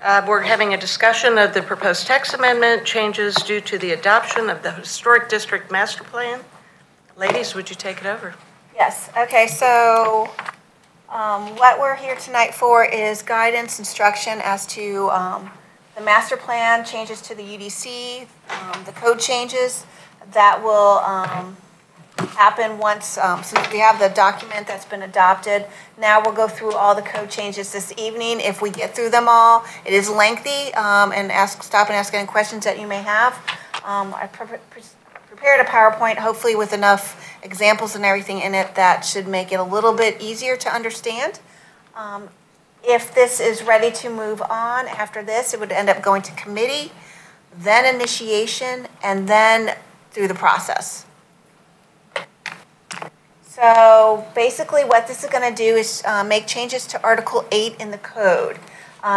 We're having a discussion of the proposed text amendment changes due to the adoption of the Historic District Master Plan. Ladies, would you take it over? Yes. Okay, so what we're here tonight for is guidance, instruction as to the master plan, changes to the UDC, the code changes that will happen once, since we have the document that's been adopted. Now we'll go through all the code changes this evening. If we get through them all, it is lengthy, and stop and ask any questions that you may have. I prepared a PowerPoint, hopefully with enough examples and everything in it that should make it a little bit easier to understand. If this is ready to move on after this, it would end up going to committee, then initiation, and then through the process. So basically what this is going to do is make changes to Article 8 in the code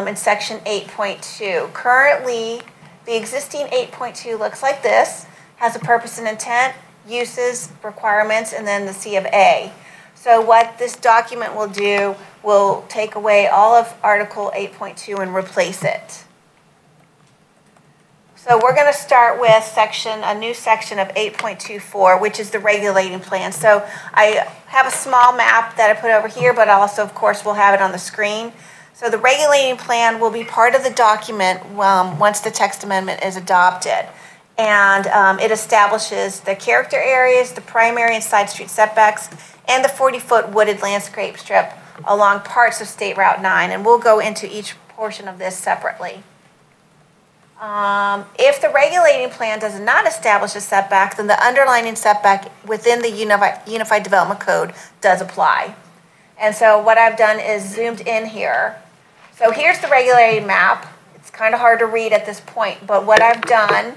in Section 8.2. Currently, the existing 8.2 looks like this, has a purpose and intent, uses, requirements, and then the C of A. So what this document will do will take away all of Article 8.2 and replace it. So we're going to start with a new section of 8.24, which is the regulating plan. So I have a small map that I put over here, but also, of course, we'll have it on the screen. So the regulating plan will be part of the document once the text amendment is adopted. And it establishes the character areas, the primary and side street setbacks, and the 40-foot wooded landscape strip along parts of State Route 9. And we'll go into each portion of this separately. If the regulating plan does not establish a setback, then the underlying setback within the Unified Development Code does apply. And so what I've done is zoomed in here. So here's the regulating map. It's kind of hard to read at this point, but what I've done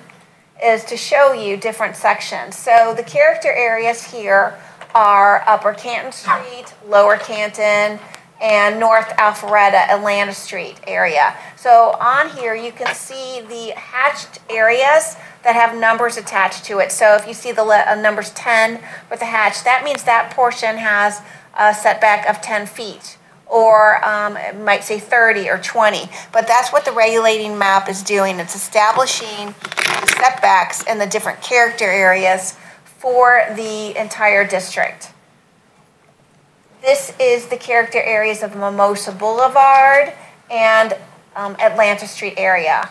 is to show you different sections. So the character areas here are Upper Canton Street, Lower Canton, and North Alpharetta, Atlanta Street area. So on here you can see the hatched areas that have numbers attached to it. So if you see the numbers 10 with the hatch, that means that portion has a setback of 10 feet. Or it might say 30 or 20. But that's what the regulating map is doing. It's establishing the setbacks in the different character areas for the entire district. This is the character areas of Mimosa Boulevard and Atlanta Street area.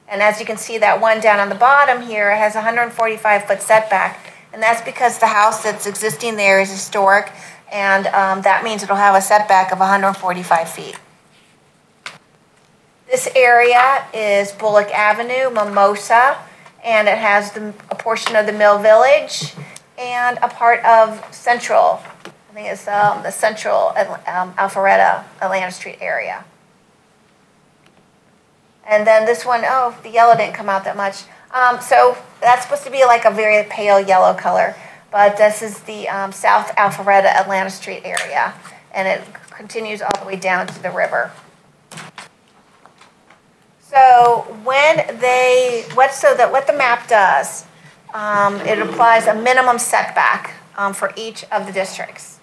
And as you can see, that one down on the bottom here has a 145-foot setback. And that's because the house that's existing there is historic, and that means it'll have a setback of 145 feet. This area is Bullock Avenue, Mimosa, and it has a portion of the Mill Village and a part of Central. I think it's the Central Alpharetta, Atlanta Street area. And then this one, oh, the yellow didn't come out that much. So that's supposed to be like a very pale yellow color. But this is the South Alpharetta, Atlanta Street area. And it continues all the way down to the river. So what the map does, it applies a minimum setback for each of the districts.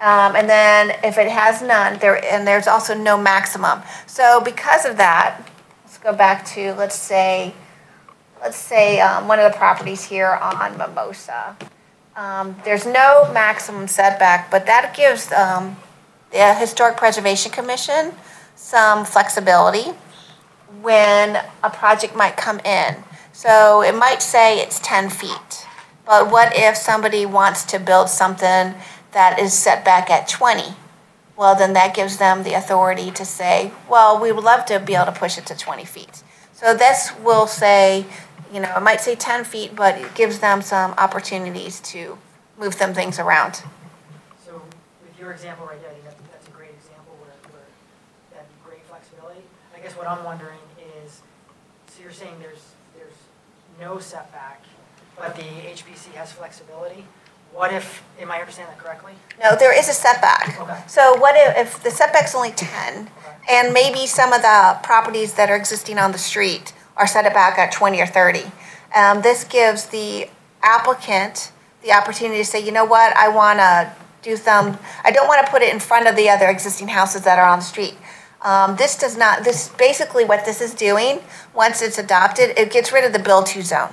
And then if it has none, there's also no maximum. So because of that, let's go back to, let's say one of the properties here on Mimosa. There's no maximum setback, but that gives the Historic Preservation Commission some flexibility when a project might come in. So it might say it's 10 feet, but what if somebody wants to build something that is set back at 20? Well, then that gives them the authority to say, well, we would love to be able to push it to 20 feet. So this will say, it might say 10 feet, but it gives them some opportunities to move some things around. So with your example right there, I think that's a great example where that'd be great flexibility. I guess what I'm wondering is, so you're saying there's no setback, but the HPC has flexibility. What if, am I understanding that correctly? No, there is a setback. Okay. So what if the setback's only 10, okay, and maybe some of the properties that are existing on the street are set back at 20 or 30. This gives the applicant the opportunity to say, you know what, I want to do I don't want to put it in front of the other existing houses that are on the street. This does not, this basically what this is doing, once it's adopted, it gets rid of the build-to zone.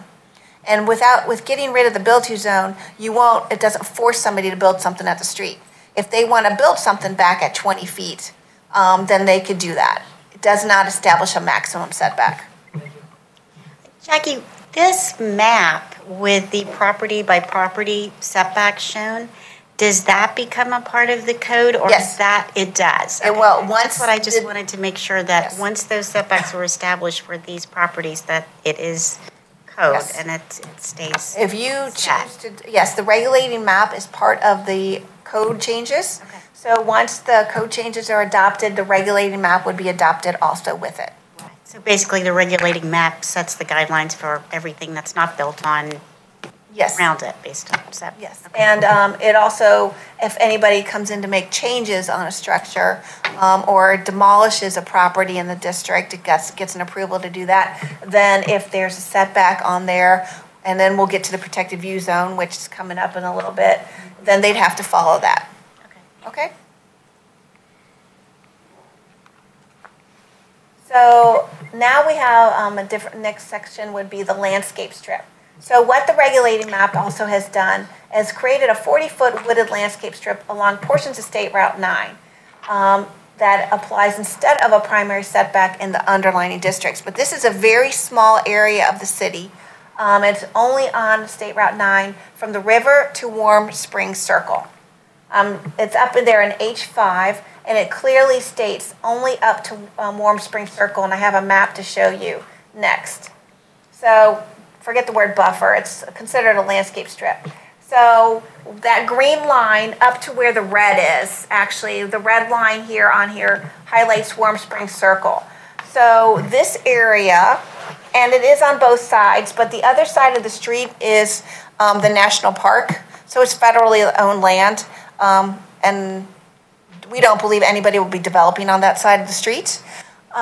And with getting rid of the build-to zone, it doesn't force somebody to build something at the street. If they want to build something back at 20 feet, then they could do that. It does not establish a maximum setback. Jackie, this map with the property by property setback shown, does that become a part of the code, or Yes. is that it does? And well, once That's what I just wanted to make sure that Yes. once those setbacks were established for these properties, that it is code Yes. and it stays. If you set. choose to, yes, the regulating map is part of the code changes. Okay. So once the code changes are adopted, the regulating map would be adopted also with it. So basically, the regulating map sets the guidelines for everything that's not built on Yes. around it based on setback. Yes, and it also, if anybody comes in to make changes on a structure or demolishes a property in the district, it gets an approval to do that, then if there's a setback on there, and then we'll get to the protected view zone, which is coming up in a little bit, then they'd have to follow that. Okay? So now we have a different, next section would be the landscape strip. So what the regulating map also has done is created a 40-foot wooded landscape strip along portions of State Route 9 that applies instead of a primary setback in the underlining districts. But this is a very small area of the city. It's only on State Route 9 from the river to Warm Springs Circle. It's up in there in H5, and it clearly states only up to Warm Springs Circle, and I have a map to show you next. So forget the word buffer, it's considered a landscape strip. So that green line up to where the red is, actually, the red line here on here highlights Warm Springs Circle. So this area, and it is on both sides, but the other side of the street is the national park, so it's federally owned land, and we don't believe anybody will be developing on that side of the street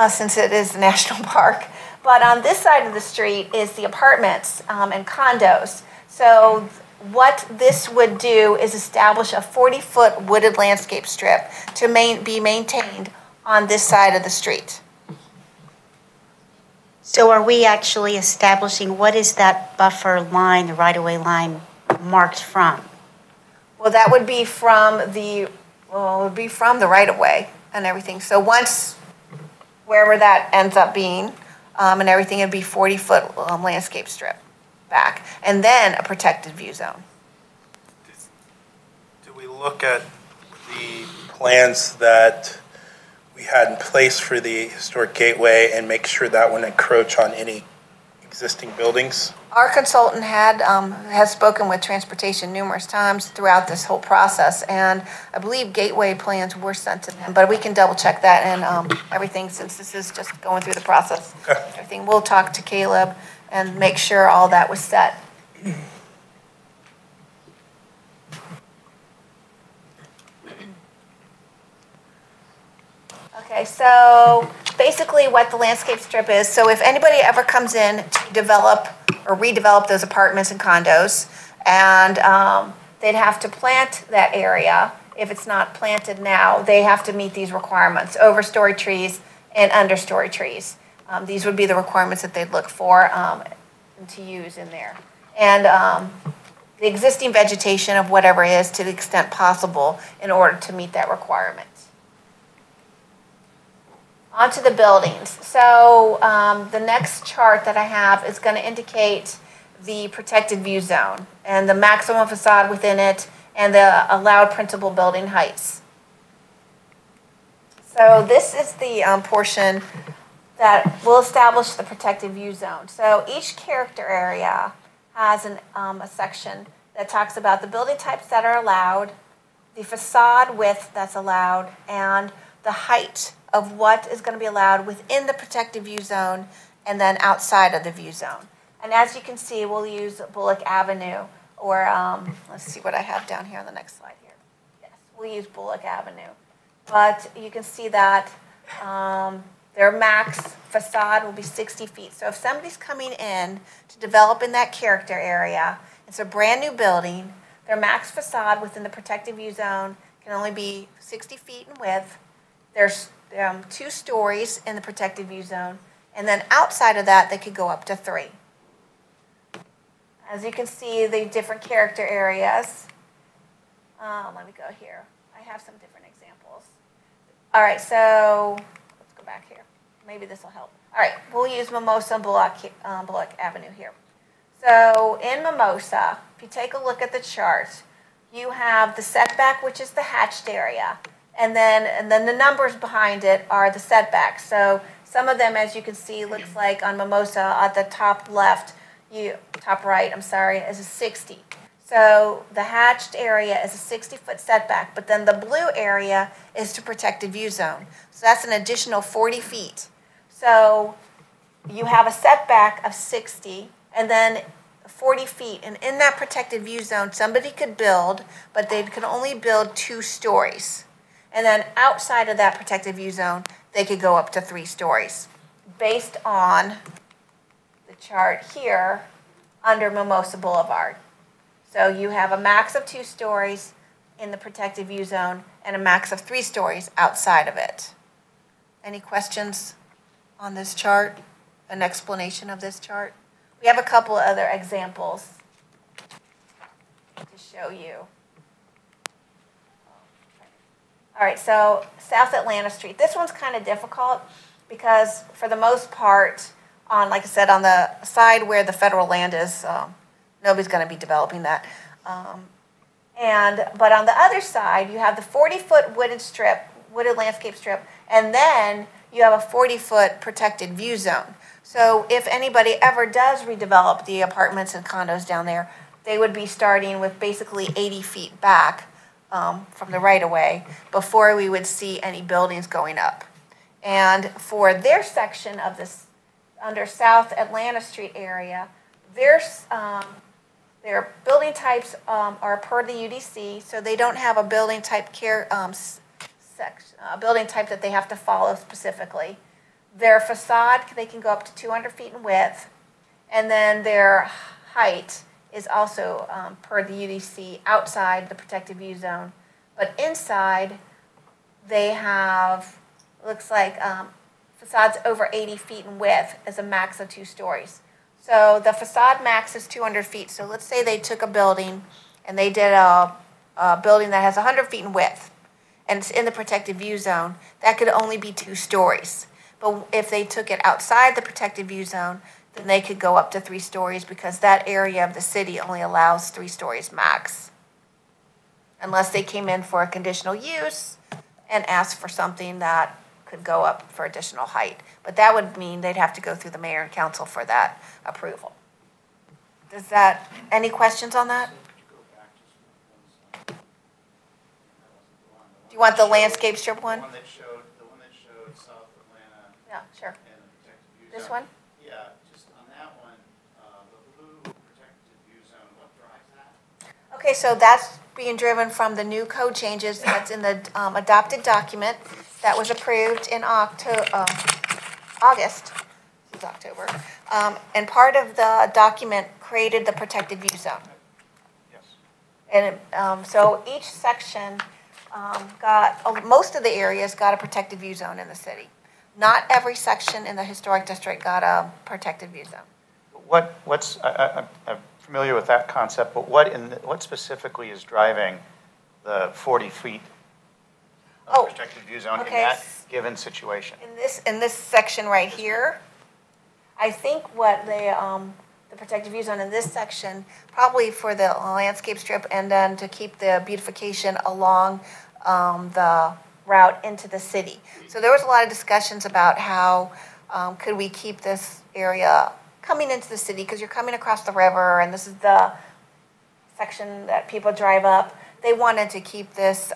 since it is the national park. But on this side of the street is the apartments and condos. So what this would do is establish a 40-foot wooded landscape strip to be maintained on this side of the street. So are we actually establishing what is that buffer line, the right-of-way line, marked from? Well, that would be from the right-of-way and everything. So once, wherever that ends up being, and everything, it'd be 40-foot landscape strip back, and then a protected view zone. Do we look at the plans that we had in place for the historic gateway and make sure that wouldn't encroach on any existing buildings? Our consultant has spoken with transportation numerous times throughout this whole process, and I believe gateway plans were sent to them, but we can double check that and everything, since this is just going through the process. Okay. Everything, we'll talk to Caleb and make sure all that was set. Okay, so basically what the landscape strip is, so if anybody ever comes in to develop or redevelop those apartments and condos, and they'd have to plant that area. If it's not planted now, they have to meet these requirements, overstory trees and understory trees. These would be the requirements that they'd look for to use in there. And the existing vegetation of whatever it is to the extent possible in order to meet that requirement. Onto the buildings. So the next chart that I have is going to indicate the protected view zone and the maximum facade within it and the allowed principal building heights. So this is the portion that will establish the protected view zone. So each character area has a section that talks about the building types that are allowed, the facade width that's allowed, and the height of what is going to be allowed within the protected view zone and then outside of the view zone. And as you can see, we'll use Bullock Avenue, or let's see what I have down here on the next slide here. Yes, we'll use Bullock Avenue. But you can see that their max facade will be 60 feet. So if somebody's coming in to develop in that character area, it's a brand new building, their max facade within the protected view zone can only be 60 feet in width. 2 stories in the protected view zone, and then outside of that, they could go up to 3. As you can see, the different character areas. Let me go here. I have some different examples. All right, so let's go back here. Maybe this will help. All right, we'll use Mimosa and Bullock Avenue here. So in Mimosa, if you take a look at the chart, you have the setback, which is the hatched area, and then the numbers behind it are the setbacks. So some of them, as you can see, looks like on Mimosa at the top left, top right, I'm sorry, is a 60. So the hatched area is a 60-foot setback, but then the blue area is to protected view zone. So that's an additional 40 feet. So you have a setback of 60, and then 40 feet. And in that protected view zone, somebody could build, but they could only build 2 stories. And then outside of that protected view zone, they could go up to 3 stories, based on the chart here under Mimosa Boulevard. So you have a max of 2 stories in the protected view zone and a max of 3 stories outside of it. Any questions on this chart? An explanation of this chart? We have a couple other examples to show you. All right, so South Atlanta Street. This one's kind of difficult because for the most part, like I said, on the side where the federal land is, nobody's going to be developing that. But on the other side, you have the 40-foot wooded landscape strip, and then you have a 40-foot protected view zone. So if anybody ever does redevelop the apartments and condos down there, they would be starting with basically 80 feet back from the right-of-way before we would see any buildings going up. And for their section of this, under South Atlanta Street area, their building types are per the UDC, so they don't have a building type building type that they have to follow specifically. Their facade, they can go up to 200 feet in width, and then their height is also per the UDC outside the protected view zone. But inside, they have, looks like facades over 80 feet in width as a max of 2 stories. So the facade max is 200 feet. So let's say they took a building and they did a building that has 100 feet in width, and it's in the protected view zone. That could only be 2 stories. But if they took it outside the protected view zone, then they could go up to 3 stories because that area of the city only allows 3 stories max. Unless they came in for a conditional use and asked for something that could go up for additional height. But that would mean they'd have to go through the mayor and council for that approval. Any questions on that? Do you want the landscape strip one? The one that showed South Atlanta. Yeah, sure. And the protected view This zone. one? Yeah, just on that one, the blue protected view zone, what drives that? Okay, so that's being driven from the new code changes that's in the adopted document that was approved in August. This is October. And part of the document created the protected view zone. Yes. And so each section most of the areas got a protected view zone in the city. Not every section in the historic district got a protected view zone. I'm familiar with that concept, but what specifically is driving the 40 feet of protected view zone in that given situation? In this section right here, I think what the protected view zone in this section, probably for the landscape strip and then to keep the beautification along the route into the city. So there was a lot of discussions about how could we keep this area coming into the city, because you're coming across the river and this is the section that people drive up. They wanted to keep this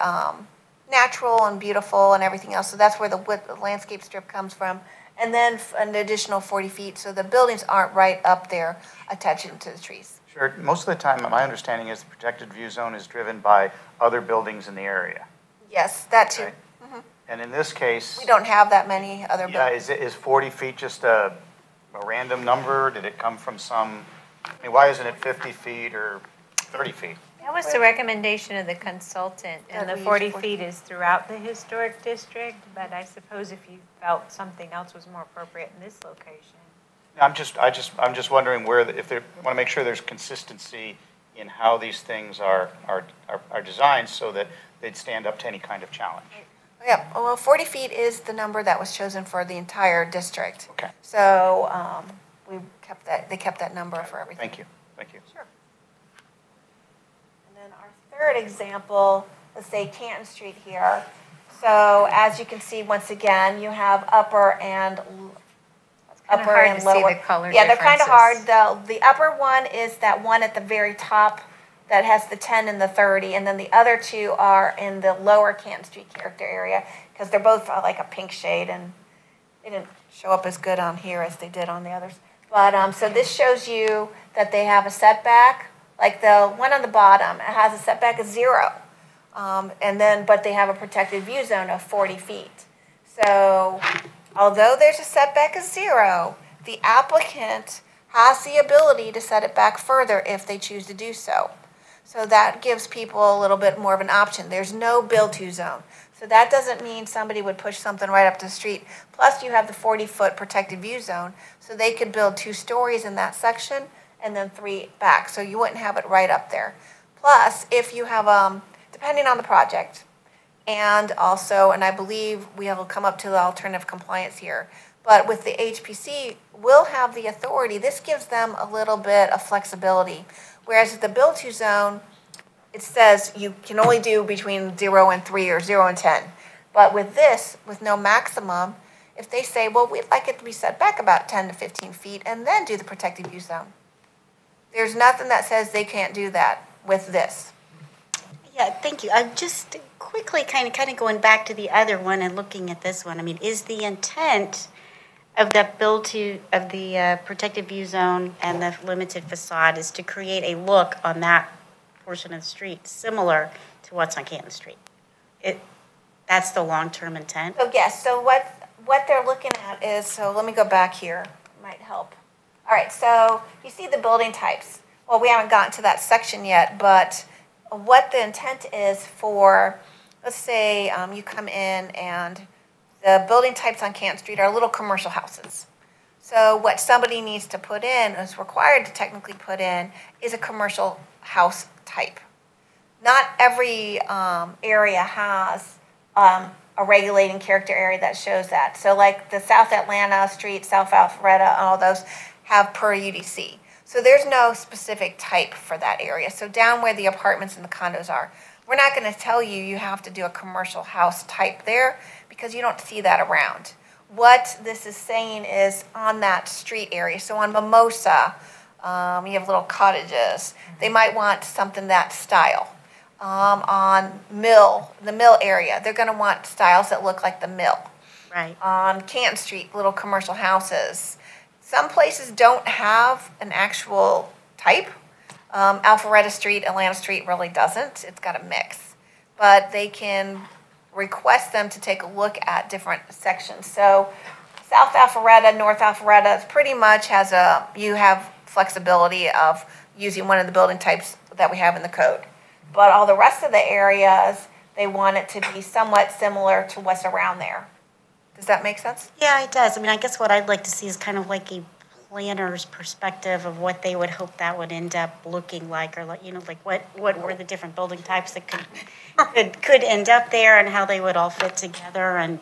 natural and beautiful and everything else. So that's where the landscape strip comes from. And then an additional 40 feet, so the buildings aren't right up there attaching to the trees. Sure. Most of the time, my understanding is the protected view zone is driven by other buildings in the area. Yes, that too. Right? Mm-hmm. And in this case, we don't have that many other buildings. Is 40 feet just a random number? Did it come from some? I mean, why isn't it 50 feet or 30 feet? Yeah, That was the recommendation of the consultant, and That the we 40 use 40 feet is throughout the historic district, but I suppose if you felt something else was more appropriate in this location. I'm just wondering where, if they want to make sure there's consistency in how these things are designed so that they'd stand up to any kind of challenge. Yeah, well, 40 feet is the number that was chosen for the entire district. Okay. So they kept that number for everything. Thank you. Thank you. Sure. And then our third example, let's say Canton Street here. So as you can see, once again, you have upper and kinda upper hard and to see lower. the color Yeah, they're kind of hard. differences. The upper one is that one at the very top that has the 10 and the 30, and then the other two are in the lower Canton Street character area because they're both like a pink shade, and they didn't show up as good on here as they did on the others. But so this shows you that they have a setback, like the one on the bottom, it has a setback of 0. But they have a protected view zone of 40 feet. So although there's a setback of 0, the applicant has the ability to set it back further if they choose to do so. So that gives people a little bit more of an option. There's no build-to zone. So that doesn't mean somebody would push something right up the street. Plus, you have the 40-foot protected view zone, so they could build 2 stories in that section and then 3 back. So you wouldn't have it right up there. Plus, if you have, depending on the project, and also, and I believe we'll come up to the alternative compliance here, but with the HPC, we'll have the authority. This gives them a little bit of flexibility. Whereas at the build-to zone, it says you can only do between 0 and 3 or 0 and 10. But with this, with no maximum, if they say, well, we'd like it to be set back about 10 to 15 feet and then do the protected view zone. There's nothing that says they can't do that with this. Yeah, thank you. I'm just quickly kind of going back to the other one and looking at this one. I mean, is the intent of the protected view zone and the limited facade is to create a look on that portion of the street similar to what's on Canton Street? That's the long-term intent? So yes, so what they're looking at is, so let me go back here, might help. All right, so you see the building types. Well, we haven't gotten to that section yet, but what the intent is for, let's say you come in and the building types on Canton Street are little commercial houses. So what somebody needs to put in, is required to technically put in, is a commercial house type. Not every area has a regulating character area that shows that. So like the South Atlanta Street, South Alpharetta, all those have per UDC. So there's no specific type for that area. So down where the apartments and the condos are, we're not going to tell you you have to do a commercial house type there because you don't see that around. What this is saying is on that street area, so on Mimosa, you have little cottages. They might want something that style. On the Mill area, they're going to want styles that look like the Mill. Right. On Canton Street, little commercial houses. Some places don't have an actual type. Alpharetta Street, Atlanta Street really doesn't. It's got a mix. But they can request them to take a look at different sections. So South Alpharetta, North Alpharetta pretty much you have flexibility of using one of the building types that we have in the code. But all the rest of the areas, they want it to be somewhat similar to what's around there. Does that make sense? Yeah, it does. I mean, I guess what I'd like to see is kind of like a planner's perspective of what they would hope that would end up looking like, or like, what were the different building types that could end up there, and how they would all fit together. And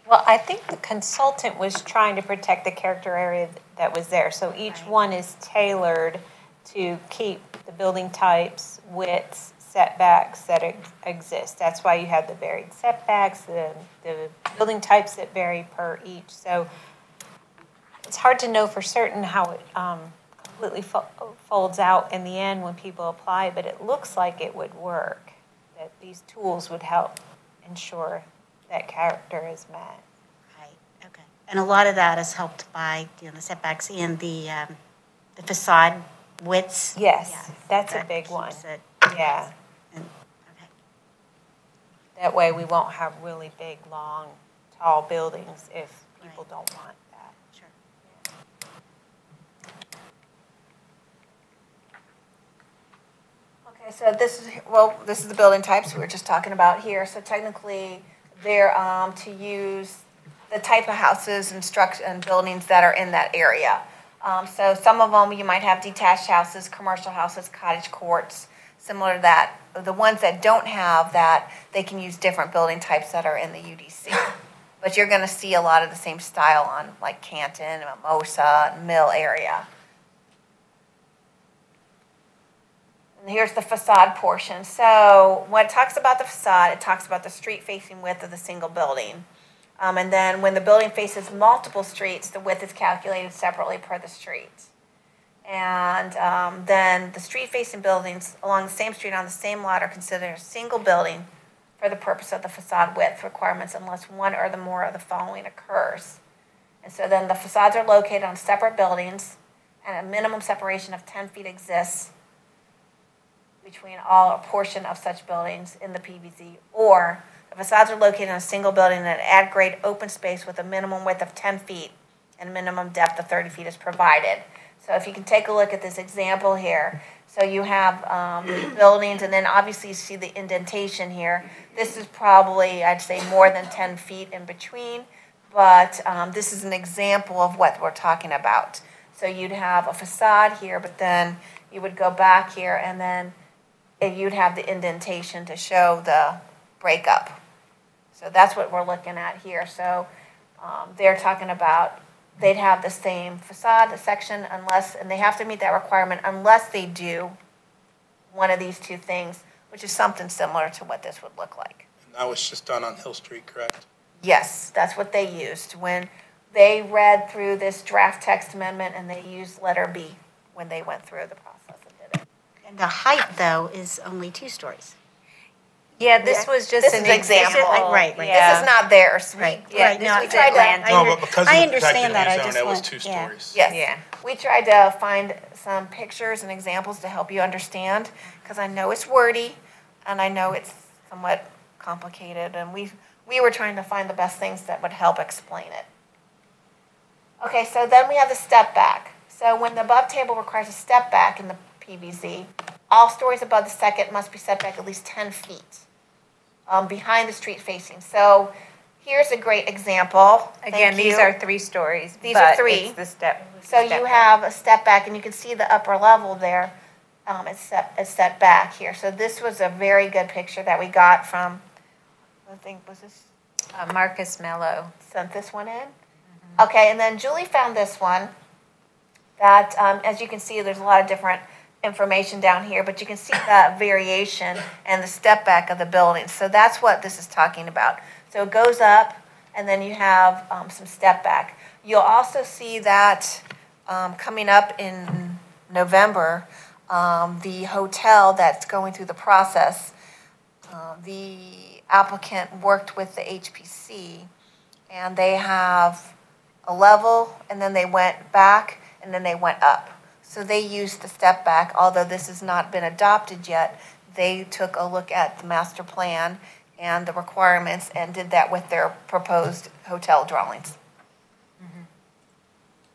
Well, I think the consultant was trying to protect the character area that was there. So each one is tailored to keep the building types, widths, setbacks that exist. That's why you have the varied setbacks, the building types that vary per each. So it's hard to know for certain how it completely folds out in the end when people apply, but it looks like it would work, that these tools would help ensure that character is met. right, okay. And a lot of that is helped by the setbacks and the facade widths. Yes, Yeah, that's a that big one. keeps it- Yeah. Okay. That way we won't have really big, long, tall buildings if people Right. don't want that. Sure. Okay, Okay, so this is the building types we were just talking about here. So technically, they're to use the type of houses and and buildings that are in that area. So some of them, you might have detached houses, commercial houses, cottage courts, similar to that. The ones that don't have that, they can use different building types that are in the UDC. But you're going to see a lot of the same style on like Canton, Mimosa, Mill area. And here's the facade portion. So when it talks about the facade, it talks about the street facing width of the single building. And then when the building faces multiple streets, the width is calculated separately per the street. And then the street-facing buildings along the same street on the same lot are considered a single building for the purpose of the facade width requirements unless one or the more of the following occurs. And so then the facades are located on separate buildings and a minimum separation of 10 feet exists between all or portion of such buildings in the PBZ, or the facades are located in a single building in an at-grade open space with a minimum width of 10 feet and minimum depth of 30 feet is provided. So if you can take a look at this example here, so you have buildings, and then obviously you see the indentation here. This is probably, I'd say, more than 10 feet in between, but this is an example of what we're talking about. So you'd have a facade here, but then you would go back here, and then you'd have the indentation to show the breakup. So that's what we're looking at here. So they're talking about they'd have the same facade section and they have to meet that requirement unless they do one of these two things, which is something similar to what this would look like. And that was just done on Hill Street, correct? Yes, that's what they used when they read through this draft text amendment, and they used letter B when they went through the process and did it. And the height, though, is only 2 stories. Yeah, this was just This an is an example. Right. Yeah. This is not theirs. Right. Yeah, Right. this No, was tried to- land. No, but because of I the understand protected that, I zone, just it was want- 2 yeah. stories. Yes. Yeah. We tried to find some pictures and examples to help you understand, because I know it's wordy, and I know it's somewhat complicated, and we were trying to find the best things that would help explain it. Okay, so then we have the step back. So when the above table requires a step back in the PBZ, all stories above the second must be set back at least 10 feet behind the street facing. So here's a great example. Again, Thank these you. are 3 stories. These are but 3. It's the step. So you have a step back, and you can see the upper level there. It's set back here. So this was a very good picture that we got from, I think, was this, Marcus Mello. sent this one in? Okay, and then Julie found this one that, as you can see, there's a lot of different information down here, but you can see that variation and the step back of the building. So that's what this is talking about. So it goes up, and then you have some step back. You'll also see that coming up in November, the hotel that's going through the process, the applicant worked with the HPC, and they have a level, and then they went back, and then they went up. So they used the step back, although this has not been adopted yet. They took a look at the master plan and the requirements and did that with their proposed hotel drawings.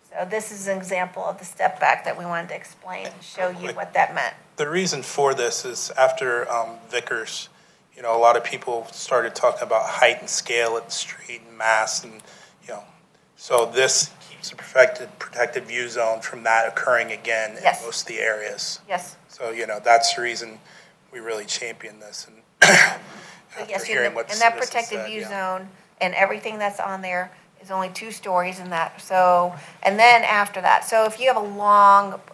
So this is an example of the step back that we wanted to explain and show you what that meant. The reason for this is after Vickers, a lot of people started talking about height and scale at the street and mass, and so this keeps the protected view zone from that occurring again Yes. in most of the areas. Yes. So that's the reason we really champion this. And So yes, hearing in what that this protected said, view yeah. zone and everything that's on there is only 2 stories in that. So, and then after that, so if you have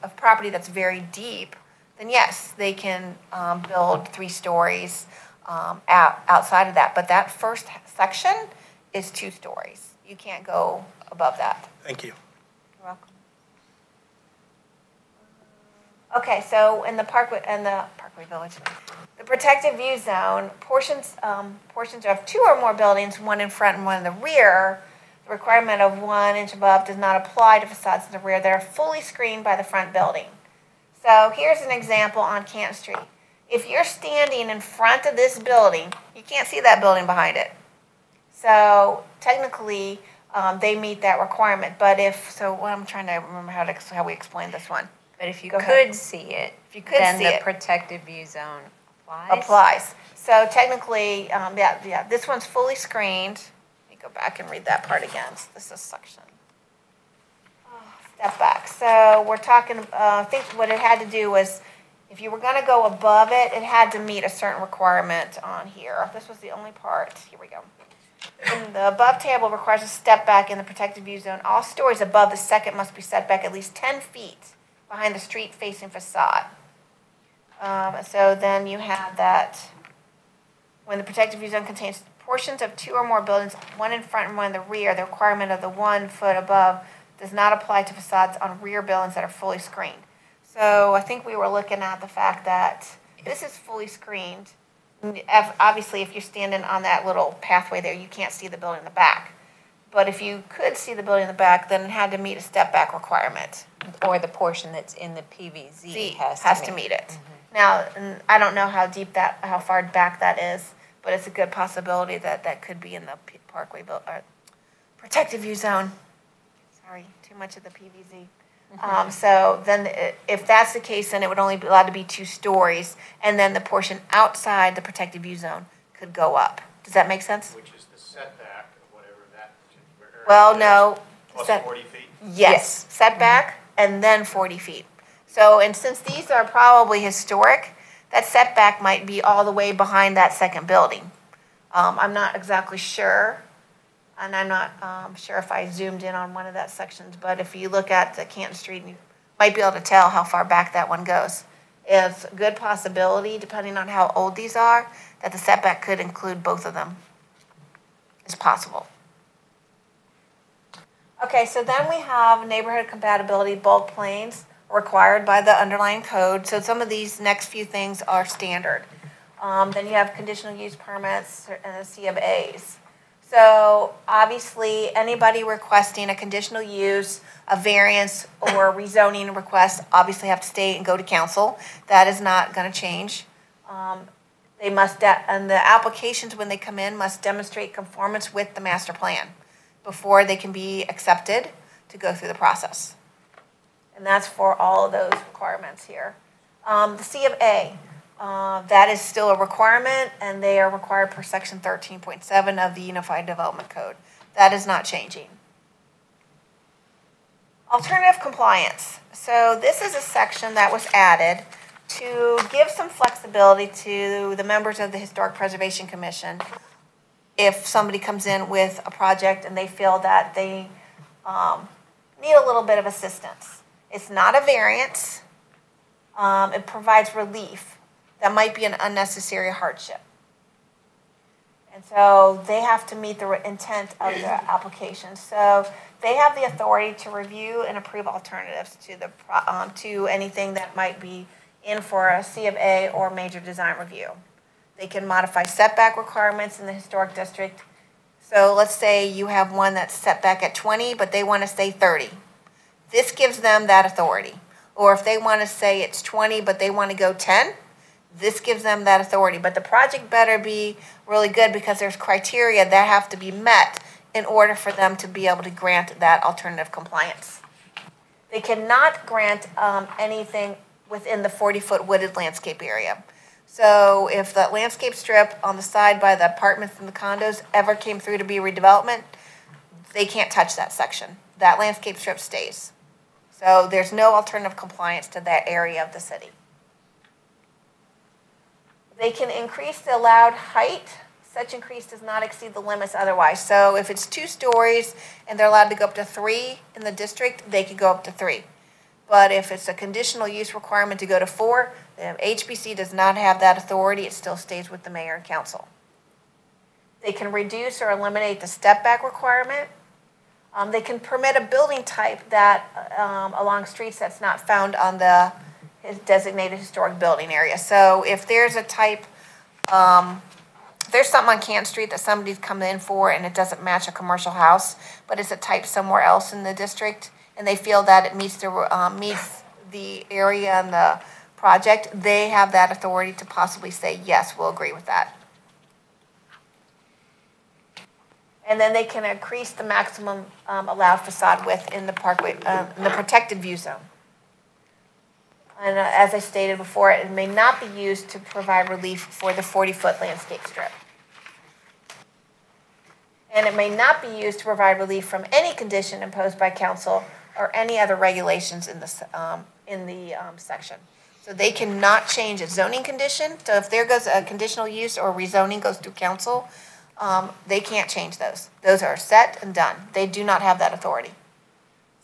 a property that's very deep, then yes, they can build 3 stories outside of that. But that first section is 2 stories. You can't go above that. Thank you. You're welcome. Okay, so in the Parkway Village, the protected view zone, portions of 2 or more buildings, one in front and one in the rear, the requirement of 1 inch above does not apply to facades in the rear that are fully screened by the front building. So here's an example on Canton Street. If you're standing in front of this building, you can't see that building behind it. So technically, they meet that requirement. But I'm trying to remember how we explained this one. But if you Go ahead. could see it, If you could then see the it. protective view zone applies? Applies. So technically, this one's fully screened. Let me go back and read that part again. So this is section. Step back. So we're talking, I think what it had to do was, if you were going to go above it, it had to meet a certain requirement on here. This was the only part. Here we go. And the above table requires a step back in the protected view zone. All stories above the second must be set back at least 10 feet behind the street-facing facade. So then you have that when the protected view zone contains portions of two or more buildings, one in front and one in the rear, the requirement of the 1 foot above does not apply to facades on rear buildings that are fully screened. So I think we were looking at the fact that this is fully screened. Obviously, if you're standing on that little pathway there, you can't see the building in the back. But if you could see the building in the back, then it had to meet a step back requirement. Or the portion that's in the PVZ has to meet it. Now, and I don't know how far back that is, but it's a good possibility that that could be in the Parkway protective view zone. Sorry, too much of the PVZ. So then if that's the case, then it would only be allowed to be 2 stories, and then the portion outside the protective view zone could go up. Does that make sense? Which is the setback of whatever that particular area Well, is, no. plus 40 feet? Yes, setback and then 40 feet. So, and since these are probably historic, that setback might be all the way behind that second building. I'm not exactly sure. And I'm not sure if I zoomed in on one of that sections, but if you look at the Canton Street, you might be able to tell how far back that one goes. It's a good possibility, depending on how old these are, that the setback could include both of them. It's possible. Okay, so then we have neighborhood compatibility bulk planes required by the underlying code. So some of these next few things are standard. Then you have conditional use permits and a C of A's. So obviously, anybody requesting a conditional use, a variance, or rezoning request obviously have to stay and go to council. That is not going to change. They must, and the applications when they come in must demonstrate conformance with the master plan before they can be accepted to go through the process. And that's for all of those requirements here. The C of A. That is still a requirement, and they are required per section 13.7 of the Unified Development Code. That is not changing. Alternative compliance. So this is a section that was added to give some flexibility to the members of the Historic Preservation Commission if somebody comes in with a project and they feel that they need a little bit of assistance. It's not a variance. It provides relief. That might be an unnecessary hardship. And so they have to meet the intent of the application. So they have the authority to review and approve alternatives to anything that might be in for a C of A or major design review. They can modify setback requirements in the historic district. So let's say you have one that's set back at 20, but they want to say 30. This gives them that authority. Or if they want to say it's 20, but they want to go 10, this gives them that authority. But the project better be really good because there's criteria that have to be met in order for them to be able to grant that alternative compliance. They cannot grant anything within the 40-foot wooded landscape area. So if the landscape strip on the side by the apartments and the condos ever came through to be redevelopment, they can't touch that section. That landscape strip stays. So there's no alternative compliance to that area of the city. They can increase the allowed height. Such increase does not exceed the limits otherwise. So if it's 2 stories and they're allowed to go up to 3 in the district, they could go up to 3. But if it's a conditional use requirement to go to 4, the HBC does not have that authority. It still stays with the mayor and council. They can reduce or eliminate the step back requirement. They can permit a building type that along streets that's not found on the designated historic building area. So if there's a type, there's something on Canton Street that somebody's come in for and it doesn't match a commercial house, but it's a type somewhere else in the district, and they feel that it meets the area and the project, they have that authority to possibly say, yes, we'll agree with that. And then they can increase the maximum allowed facade width in the parkway, in the protected view zone. And as I stated before, it may not be used to provide relief for the 40-foot landscape strip. And it may not be used to provide relief from any condition imposed by council or any other regulations in the section. So they cannot change a zoning condition. So if there goes a conditional use or rezoning goes through council, they can't change those. Those are set and done. They do not have that authority.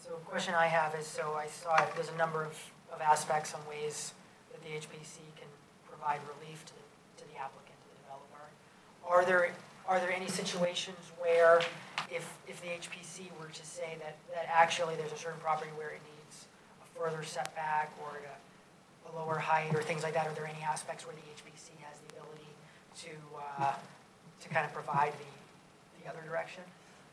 So a question I have is, so I saw there's a number of aspects and ways that the HPC can provide relief to the applicant, to the developer. Are there any situations where if the HPC were to say that actually there's a certain property where it needs a further setback or a lower height or things like that, are there any aspects where the HPC has the ability to kind of provide the other direction?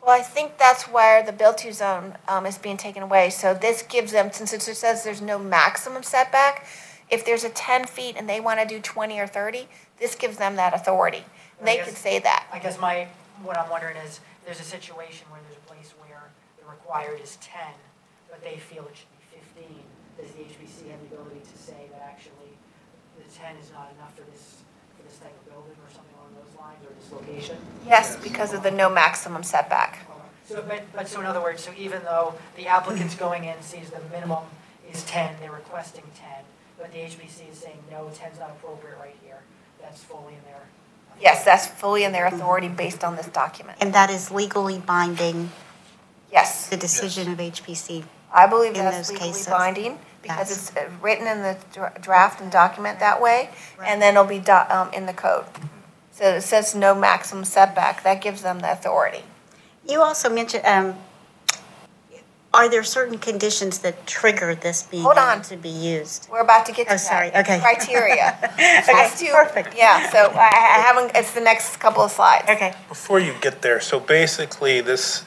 Well, I think that's where the build-to zone is being taken away. So this gives them, since it says there's no maximum setback, if there's a 10 feet and they want to do 20 or 30, this gives them that authority. They could say that. I guess what I'm wondering is, there's a situation where there's a place where the required is 10, but they feel it should be 15. Does the HBC have the ability to say that actually the 10 is not enough for this type of building or something along those lines, or this location? Yes, because of the no maximum setback. So, so in other words, so even though the applicant's going in, sees the minimum is 10, they're requesting 10, but the HBC is saying, no, 10's not appropriate right here. That's fully in their... Yes, that's fully in their authority based on this document. And that is legally binding? Yes. The decision of HPC? I believe that's legally binding because it's written in the draft and document that way, and then it'll be in the code. So it says no maximum setback. That gives them the authority. You also mentioned, are there certain conditions that trigger this being able to be used? We're about to get to sorry. that. Okay. Criteria. Okay, perfect. Yeah, so I haven't, it's the next couple of slides. Okay. Before you get there, so basically this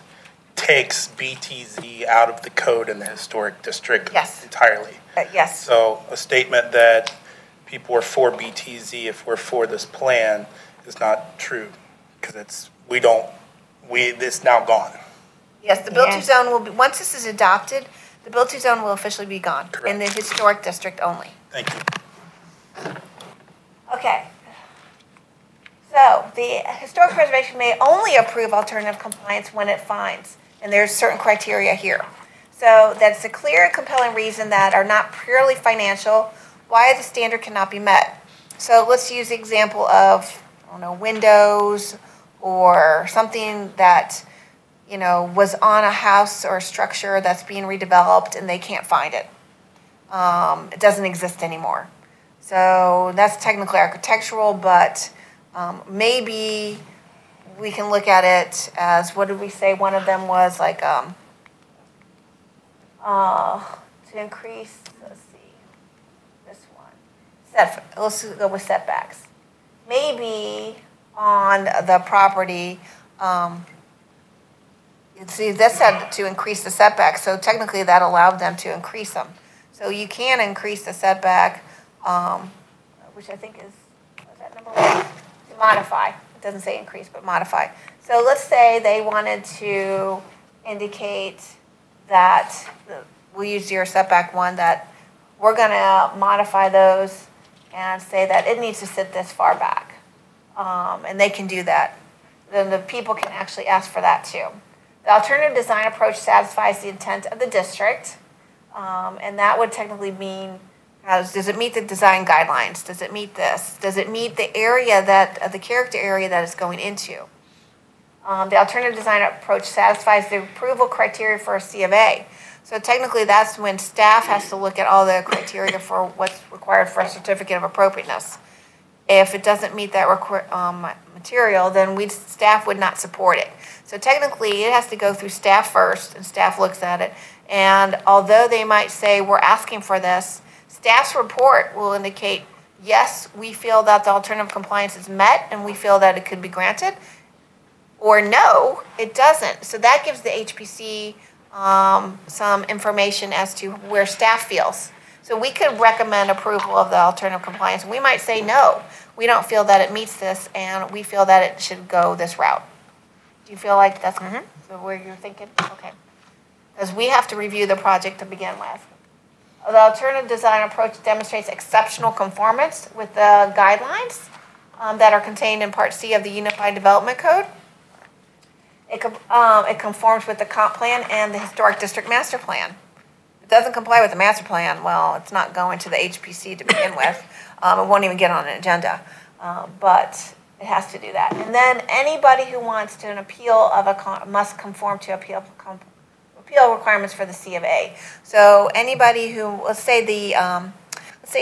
takes BTZ out of the code in the historic district entirely. Yes. So a statement that people are for BTZ if we're for this plan is not true, because it's now gone. Yes, the build-to zone will be, once this is adopted, the build-to zone will officially be gone. Correct. In the historic district only. Thank you. Okay. So the historic preservation may only approve alternative compliance when it finds, and there's certain criteria here. So that's a clear and compelling reason that are not purely financial, why the standard cannot be met. So let's use the example of, I don't know, windows or something that, you know, was on a house or a structure that's being redeveloped and they can't find it. It doesn't exist anymore. So that's technically architectural, but maybe we can look at it as, what did we say? One of them was like to increase, let's see, this one. Let's go with setbacks. Maybe on the property, see, this said to increase the setback, so technically that allowed them to increase them. So you can increase the setback, which I think is that number one? To modify. It doesn't say increase, but modify. So let's say they wanted to indicate that, we'll use your setback one, that we're going to modify those and say that it needs to sit this far back. And they can do that. Then the people can actually ask for that too. The alternative design approach satisfies the intent of the district, and that would technically mean, does it meet the design guidelines? Does it meet this? Does it meet the area the character area that it's going into? The alternative design approach satisfies the approval criteria for a C of A. So technically that's when staff has to look at all the criteria for what's required for a certificate of appropriateness. If it doesn't meet that material, then staff would not support it. So technically, it has to go through staff first, and staff looks at it. And although they might say, we're asking for this, staff's report will indicate, yes, we feel that the alternative compliance is met, and we feel that it could be granted. Or no, it doesn't. So that gives the HPC some information as to where staff feels. So we could recommend approval of the alternative compliance. We might say, no, we don't feel that it meets this, and we feel that it should go this route. Do you feel like that's where you're thinking? Okay. Because we have to review the project to begin with. The alternative design approach demonstrates exceptional conformance with the guidelines that are contained in Part C of the Unified Development Code. It conforms with the comp plan and the Historic District Master Plan. It doesn't comply with the master plan, well, it's not going to the HPC to begin with. It won't even get on an agenda, but it has to do that. And then anybody who wants to an appeal of must conform to appeal requirements for the C of A. So anybody who, let's say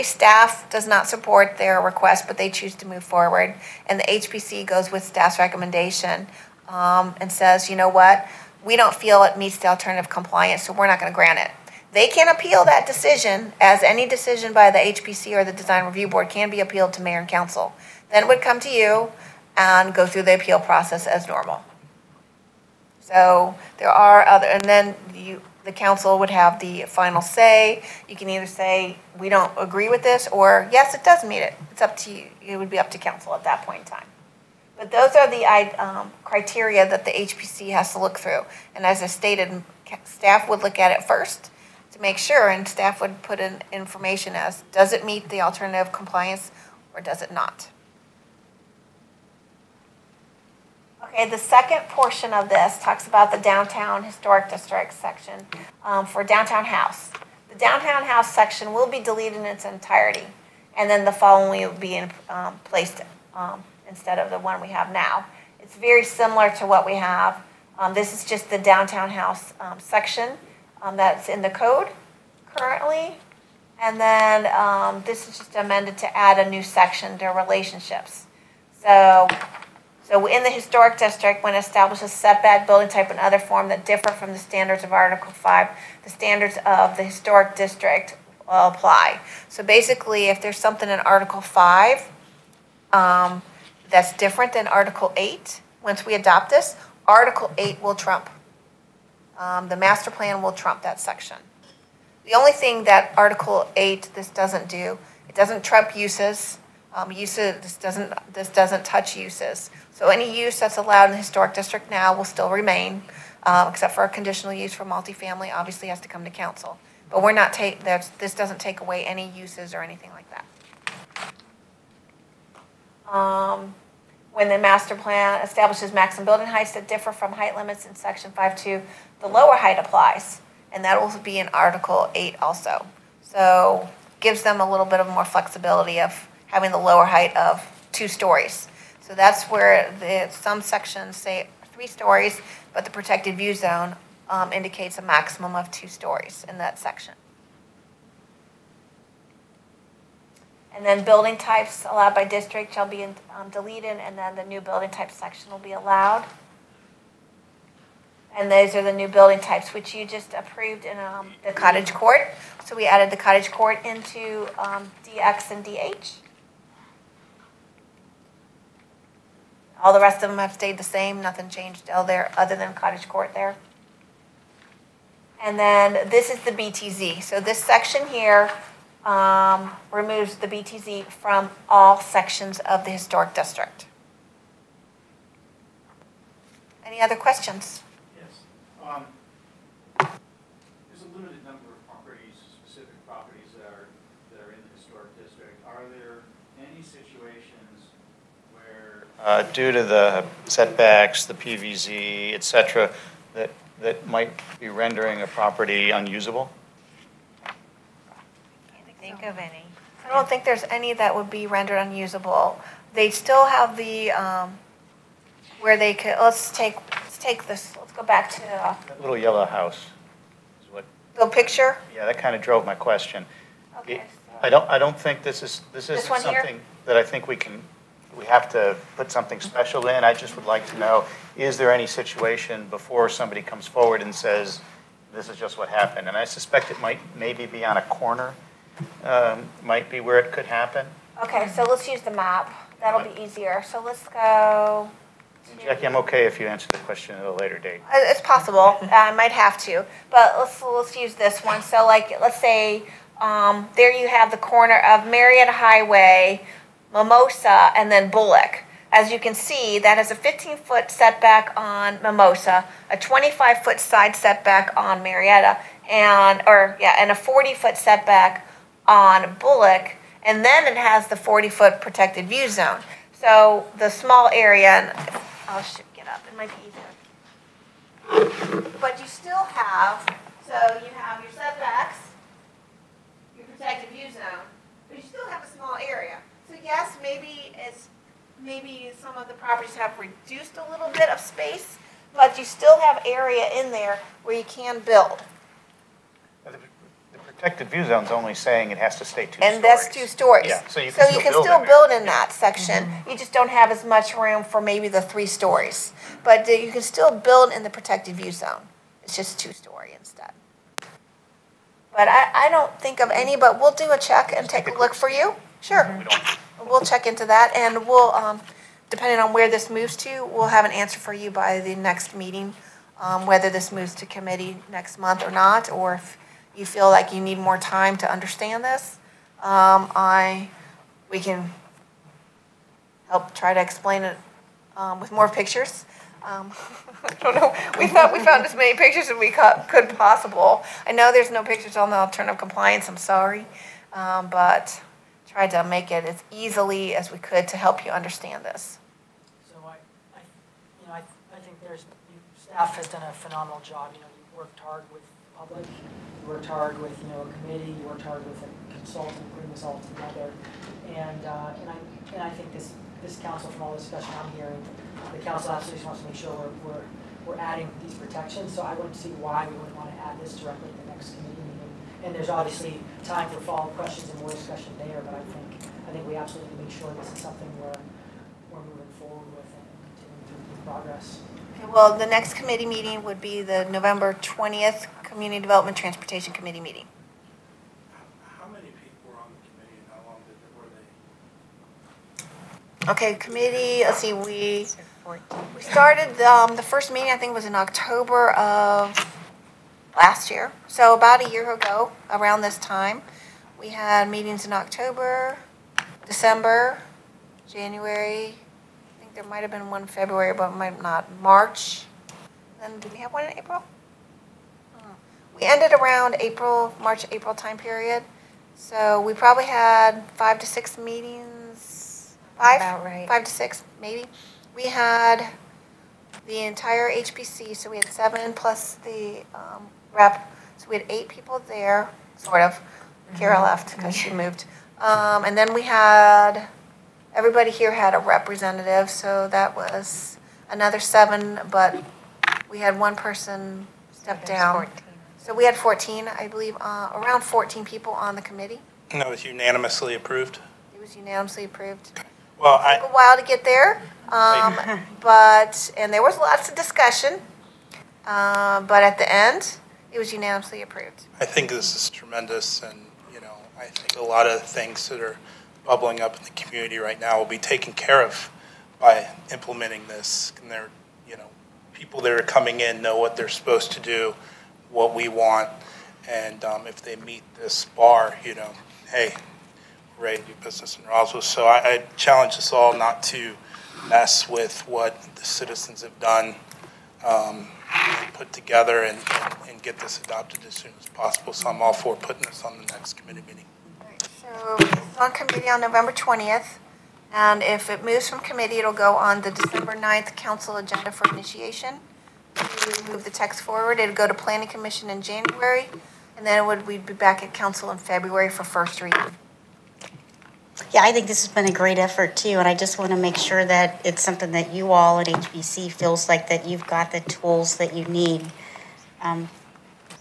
staff does not support their request, but they choose to move forward, and the HPC goes with staff's recommendation and says, you know what, we don't feel it meets the alternative compliance, so we're not going to grant it. They can appeal that decision, as any decision by the HPC or the Design Review Board can be appealed to mayor and council. Then it would come to you and go through the appeal process as normal. So there are other, and then the council would have the final say. You can either say, we don't agree with this, or yes, it does meet it. It's up to you. It would be up to council at that point in time. But those are the criteria that the HPC has to look through. And as I stated, staff would look at it first to make sure, and staff would put in information as, does it meet the alternative compliance or does it not? Okay, the second portion of this talks about the downtown historic district section for downtown house. The downtown house section will be deleted in its entirety, and then the following will be placed instead of the one we have now. It's very similar to what we have. This is just the downtown house section that's in the code currently, and then this is just amended to add a new section to relationships. So in the historic district, when it establishes setback, building type, and other form that differ from the standards of Article 5, the standards of the historic district will apply. So basically, if there's something in Article 5 that's different than Article 8, once we adopt this, Article 8 will trump. The master plan will trump that section. The only thing that Article 8 this doesn't do, it doesn't trump uses. This doesn't touch uses. So any use that's allowed in the historic district now will still remain, except for a conditional use for multifamily, obviously has to come to council. But we're not this doesn't take away any uses or anything like that. When the master plan establishes maximum building heights that differ from height limits in section 5.2, the lower height applies, and that will be in Article 8 also. So gives them a little bit of more flexibility of having the lower height of 2 stories. So that's where some sections say 3 stories, but the protected view zone indicates a maximum of 2 stories in that section. And then building types allowed by district shall be deleted, and then the new building type section will be allowed. And those are the new building types, which you just approved in the cottage court. So we added the cottage court into DX and DH. All the rest of them have stayed the same. Nothing changed there other than cottage court there. And then this is the BTZ. So this section here removes the BTZ from all sections of the historic district. Any other questions? Yes. There's a limited number of properties, specific properties that are in the historic district. Are there any situations where, due to the setbacks, the PVZ, et cetera, that might be rendering a property unusable? Can't think of any. I don't think there's any that would be rendered unusable. They still have the where they could. Let's take this. Let's go back to That little yellow house is what. the picture. Yeah, that kind of drove my question. Okay. I don't think this is one here? something that I think we have to put something special in. I just would like to know, is there any situation before somebody comes forward and says, this is just what happened? And I suspect it might maybe be on a corner, might be where it could happen. Okay, so let's use the map. That'll be easier. So let's go. Jackie, I'm okay if you answer the question at a later date. It's possible. I might have to, but let's use this one. So like, let's say there you have the corner of Marietta Highway, Mimosa, and then Bullock. as you can see, that is a 15-foot setback on Mimosa, a 25-foot side setback on Marietta, and a 40-foot setback on Bullock, and then it has the 40-foot protected view zone. So the small area, and I'll get up, it might be easier. But you still have, so you have your setbacks, your protected view zone, but you still have a small area. So yes, maybe some of the properties have reduced a little bit of space, but you still have area in there where you can build. The protected view zone's only saying it has to stay 2 stories. And that's 2 stories. Yeah, so you So can you can still still build build in that section. You just don't have as much room for maybe the 3 stories. But you can still build in the protected view zone. It's just 2-story instead. But I don't think of any, but we'll do a check and take a look for you. Sure. We don't, We'll check into that, and we'll, depending on where this moves to, we'll have an answer for you by the next meeting, whether this moves to committee next month or not, or if you feel like you need more time to understand this. We can help try to explain it with more pictures. I don't know. We thought we found as many pictures as we could possible. I know there's no pictures on the alternative compliance. I'm sorry, but tried to make it as easily as we could to help you understand this. So I think staff has done a phenomenal job. You worked hard with the public, you worked hard with, a committee, you worked hard with a consultant, putting this all together. And I think this council, from all the discussion I'm hearing, the council absolutely wants to make sure we're adding these protections. So I wouldn't see why we wouldn't want to add this directly at the next committee meeting. And there's obviously time for follow-up questions and more discussion there, but I think we absolutely make sure this is something we're moving forward with and continuing to make progress. Okay, well, the next committee meeting would be the November 20th Community Development Transportation Committee meeting. How many people were on the committee and how long were they? Okay, committee, let's see, we started, the first meeting I think was in October of last year. So about a year ago, around this time, we had meetings in October, December, January. I think there might have been one in February, but might not. March. Then did we have one in April? We ended around March, April time period. So we probably had 5 to 6 meetings. 5? About right. 5 to 6, maybe. We had the entire HPC, so we had 7 plus the rep. So we had 8 people there, sort of. Kara left because she moved. And then we had, everybody here had a representative, so that was another 7, but we had one person step down. 14. So we had 14, I believe, around 14 people on the committee. And that was unanimously approved? It was unanimously approved. Well, It took a while to get there, and there was lots of discussion, but at the end, it was unanimously approved. I think this is tremendous, and I think a lot of things that are bubbling up in the community right now will be taken care of by implementing this. And they're, people that are coming in know what they're supposed to do, what we want, and if they meet this bar, hey, we're ready to do business in Roswell. So I challenge us all not to mess with what the citizens have done, put together, and get this adopted as soon as possible. So I'm all for putting this on the next committee meeting. So it's on committee on November 20th, and if it moves from committee, it'll go on the December 9th council agenda for initiation. We move the text forward. It'll go to Planning Commission in January, and then we'd be back at council in February for first reading. Yeah, I think this has been a great effort too, and I just want to make sure that it's something that you all at HBC feels like that you've got the tools that you need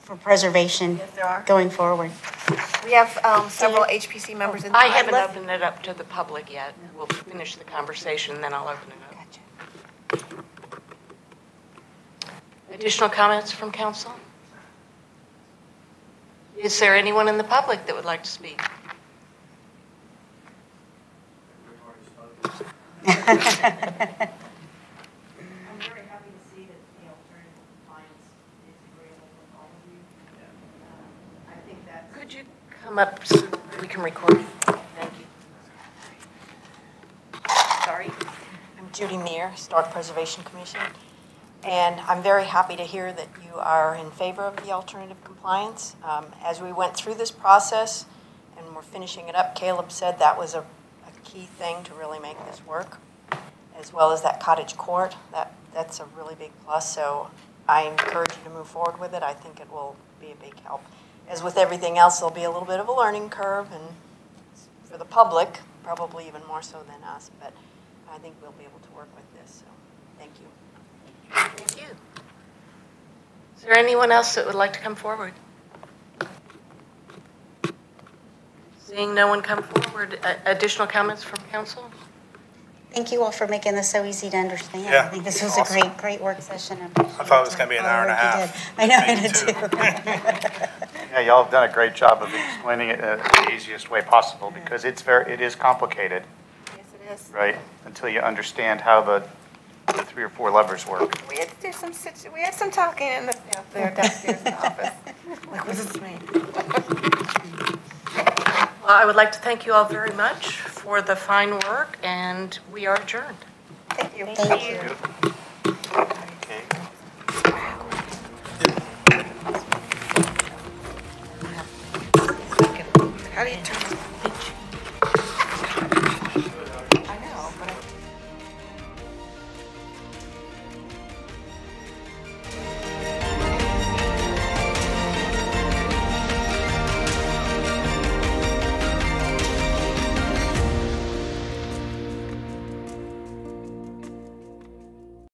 for preservation going forward. We have several HPC members in the I haven't opened it up to the public yet. We'll finish the conversation, and then I'll open it up. Gotcha. Additional comments from council? Is there anyone in the public that would like to speak? I'm very happy to see that the alternative compliance is agreeable with all of you. I think that's... Could you come up so we can record? Thank you. Sorry. I'm Judy Meir, Historic Preservation Commission, and I'm very happy to hear that you are in favor of the alternative compliance. As we went through this process and we're finishing it up, Caleb said that was a key thing to really make this work, as well as that cottage court. That's a really big plus, so I encourage you to move forward with it. I think it will be a big help. As with everything else, there'll be a little bit of a learning curve, and for the public, probably even more so than us, but I think we'll be able to work with this, so thank you. Thank you. Is there anyone else that would like to come forward? Seeing no one come forward, additional comments from council? Thank you all for making this so easy to understand. Yeah, I think this was awesome. a great work session. I thought it was going to be an hour and a half. I know, I Maybe did two. too. Yeah, y'all have done a great job of explaining it the easiest way possible, because it is complicated, Yes, it is. right? Until you understand how the 3 or 4 levers work. We had to do we had some talking in the, up there downstairs in the office. Like, what does this mean? Well, I would like to thank you all very much for the fine work, and we are adjourned. Thank you. Thank you. Okay. How do you turn